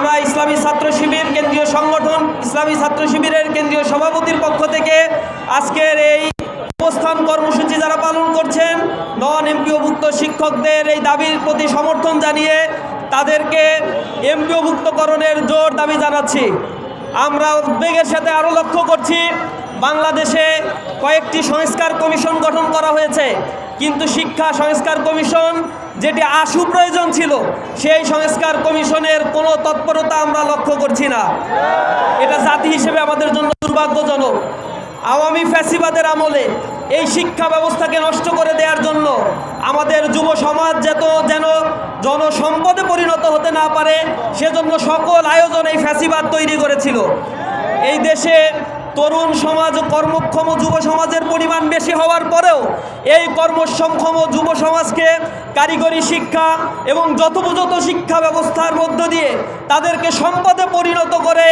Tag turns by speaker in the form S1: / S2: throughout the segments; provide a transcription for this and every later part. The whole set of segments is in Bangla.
S1: আমরা ইসলামী ছাত্র শিবির কেন্দ্রীয় সংগঠন ইসলামী ছাত্র শিবিরের কেন্দ্রীয় সভাপতির পক্ষ থেকে আজকের এই অবস্থান কর্মসূচি যারা পালন করছেন নন এমপিওভুক্ত শিক্ষকদের এই দাবির প্রতি সমর্থন জানিয়ে তাদেরকে এমপিওভুক্তকরণের জোর দাবি জানাচ্ছি। আমরা উদ্বেগের সাথে আরও লক্ষ্য করছি, বাংলাদেশে কয়েকটি সংস্কার কমিশন গঠন করা হয়েছে, কিন্তু শিক্ষা সংস্কার কমিশন যেটি আশু প্রয়োজন ছিল সেই সংস্কার কমিশনের কোনো তৎপরতা আমরা লক্ষ্য করছি না। এটা জাতি হিসেবে আমাদের জন্য দুর্ভাগ্যজনক। আওয়ামী ফ্যাসিবাদের আমলে এই শিক্ষা ব্যবস্থাকে নষ্ট করে দেওয়ার জন্য আমাদের যুব সমাজ যেন জনসম্পদে পরিণত হতে না পারে সেজন্য সকল আয়োজন এই ফ্যাসিবাদ তৈরি করেছিল। এই দেশে তরুণ সমাজ ও কর্মক্ষম যুব সমাজের পরিমাণ বেশি হওয়ার পরেও এই কর্মক্ষম যুব সমাজকে কারিগরি শিক্ষা এবং যথোপযুক্ত শিক্ষা ব্যবস্থার মধ্য দিয়ে তাদেরকে সম্পদে পরিণত করে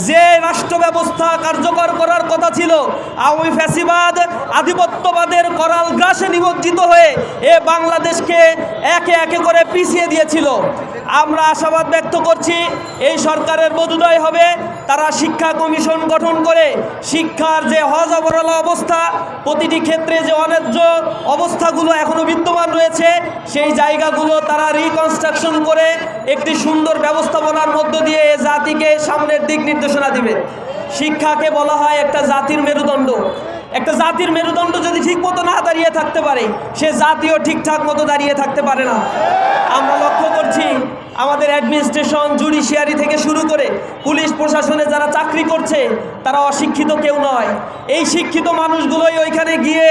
S1: যে রাষ্ট্র ব্যবস্থা কার্যকর করার কথা ছিল, আওয়ামী ফ্যাসিবাদ আধিপত্যবাদের করাল গ্রাসে নিমজ্জিত হয়ে বাংলাদেশকে একে একে করে পিছিয়ে দিয়েছিল। আমরা আশাবাদ ব্যক্ত করছি এই সরকারের বোধোদয় হবে, তারা শিক্ষা কমিশন গঠন করে শিক্ষার যে হযবরল অবস্থা, প্রতিটি ক্ষেত্রে যে অন্যায্য অবস্থাগুলো এখনো বিদ্যমান রয়েছে সেই জায়গাগুলো তারা রিকনস্ট্রাকশন করে একটি সুন্দর ব্যবস্থাপনার মধ্য দিয়ে জাতিকে সামনের দিক নির্দেশনা দিবে। শিক্ষাকে বলা হয় একটা জাতির মেরুদণ্ড। একটা জাতির মেরুদণ্ড যদি ঠিক মতো না দাঁড়িয়ে থাকতে পারে সে জাতিও ঠিকঠাক মতো দাঁড়িয়ে থাকতে পারে না। আমরা লক্ষ্য করছি আমাদের অ্যাডমিনিস্ট্রেশন, জুডিশিয়ারি থেকে শুরু করে পুলিশ প্রশাসনে যারা চাকরি করছে তারা অশিক্ষিত কেউ নয়। এই শিক্ষিত মানুষগুলোই ওইখানে গিয়ে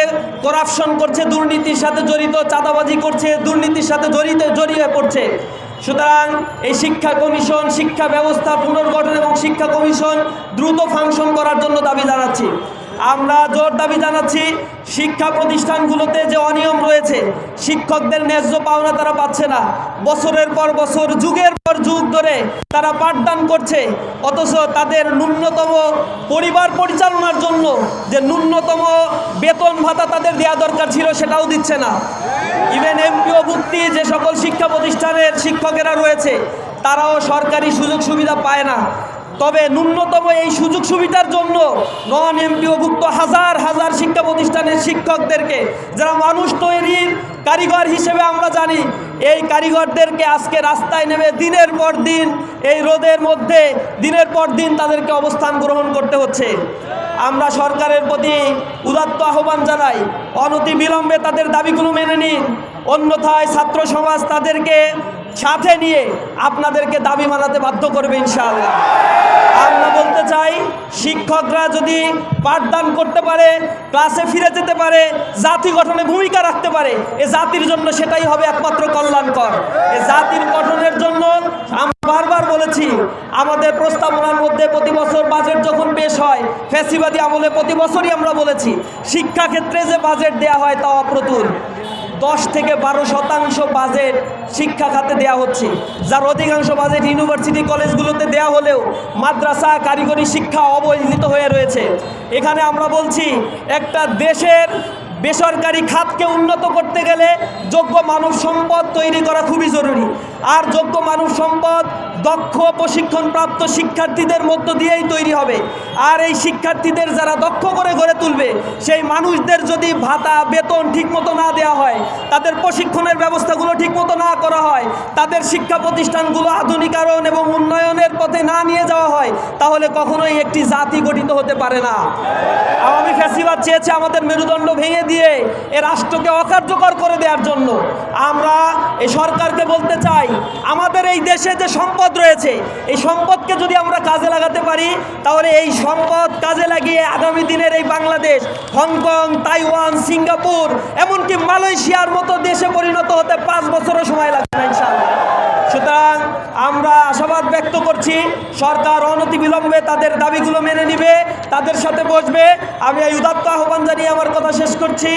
S1: করাপশন করছে, দুর্নীতির সাথে জড়িত, চাঁদাবাজি করছে, দুর্নীতির সাথে জড়িয়ে পড়ছে। সুতরাং এই শিক্ষা কমিশন, শিক্ষা ব্যবস্থা পুনর্গঠন এবং শিক্ষা কমিশন দ্রুত ফাংশন করার জন্য দাবি জানাচ্ছি। আমরা জোর দাবি জানাচ্ছি শিক্ষা প্রতিষ্ঠানগুলোতে যে অনিয়ম রয়েছে, শিক্ষকদের ন্যায্য পাওনা তারা পাচ্ছে না, বছরের পর বছর যুগের পর যুগ ধরে তারা পাঠদান করছে, অথচ তাদের ন্যূনতম পরিবার পরিচালনার জন্য যে ন্যূনতম বেতন ভাতা তাদের দেওয়া দরকার ছিল সেটাও দিচ্ছে না। ইভেন এমপিওভুক্তি যে সকল শিক্ষা প্রতিষ্ঠানের শিক্ষকেরা রয়েছে তারাও সরকারি সুযোগ সুবিধা পায় না। তবে ন্যূনতম এই সুযোগ সুবিধার জন্য নন এমপিওভুক্ত হাজার হাজার শিক্ষা প্রতিষ্ঠানের শিক্ষকদেরকে, যারা মানুষ তৈরির কারিগর হিসেবে আমরা জানি, এই কারিগরদেরকে আজকে রাস্তায় নেমে দিনের পর দিন এই রোদের মধ্যে দিনের পর দিন তাদেরকে অবস্থান গ্রহণ করতে হচ্ছে। আমরা সরকারের প্রতি উদাত্ত আহ্বান জানাই, অনতি বিলম্বে তাদের দাবিগুলো মেনে নিন, অন্যথায় ছাত্র সমাজ তাদেরকে সাথে নিয়ে আপনাদেরকে দাবি মানাতে বাধ্য করবে ইনশাআল্লাহ। আমরা বলতে চাই, শিক্ষকরা যদি পাঠদান করতে পারে, ক্লাসে ফিরে যেতে পারে, জাতি গঠনে ভূমিকা রাখতে পারে, এ জাতির জন্য সেটাই হবে একমাত্র কল্যাণকর। এ জাতির গঠনের জন্য আমরা বারবার বলেছি, আমাদের প্রস্তাবনার মধ্যে প্রতি বছর বাজেট যখন পেশ হয়, ফ্যাসিবাদী আমলে প্রতি বছরই আমরা বলেছি শিক্ষাক্ষেত্রে যে বাজেট দেয়া হয় তা অপ্রতুল। 10 থেকে 12% বাজেট শিক্ষা খাতে দেওয়া হচ্ছে, যার অধিকাংশ বাজেট ইউনিভার্সিটি কলেজগুলোতে দেওয়া হলেও মাদ্রাসা, কারিগরি শিক্ষা অবহেলিত হয়ে রয়েছে। এখানে আমরা বলছি একটা দেশের বেসরকারি খাতকে উন্নত করতে গেলে যোগ্য মানব সম্পদ তৈরি করা খুবই জরুরি। আর যোগ্য মানব সম্পদ দক্ষ প্রশিক্ষণপ্রাপ্ত শিক্ষার্থীদের মধ্য দিয়েই তৈরি হবে। আর এই শিক্ষার্থীদের যারা দক্ষ করে গড়ে তুলবে সেই মানুষদের যদি ভাতা, বেতন ঠিকমতো না দেওয়া হয়, তাদের প্রশিক্ষণের ব্যবস্থাগুলো ঠিকমতো না করা হয়, তাদের শিক্ষা প্রতিষ্ঠানগুলো আধুনিকায়ন এবং উন্নয়নের পথে না নিয়ে যাওয়া হয়, তাহলে কখনোই একটি জাতি গঠিত হতে পারে না। আওয়ামী ফ্যাসিবাদ চেয়েছে আমাদের মেরুদণ্ড ভেঙে দিয়ে এ রাষ্ট্রকে অকার্যকর করে দেওয়ার জন্য। আমরা এই সরকারকে বলতে চাই, আমাদের এই দেশে যে সম্পদ রয়েছে এই সম্পদকে যদি আমরা কাজে লাগাতে পারি, তাহলে এই সম্পদ কাজে লাগিয়ে আগামী দিনের এই বাংলাদেশ হংকং, তাইওয়ান, সিঙ্গাপুর, এমনকি মালয়েশিয়ার মতো দেশে পরিণত হতে 5 বছরও সময় লাগবে না ইনশাআল্লাহ। সুতরাং আমরা আশাবাদ ব্যক্ত করছি সরকার অনতি বিলম্বে তাদের দাবিগুলো মেনে নিবে, তাদের সাথে বসবে। আমি এই উদাত্ত আহ্বান জানিয়ে আমার কথা শেষ করছি।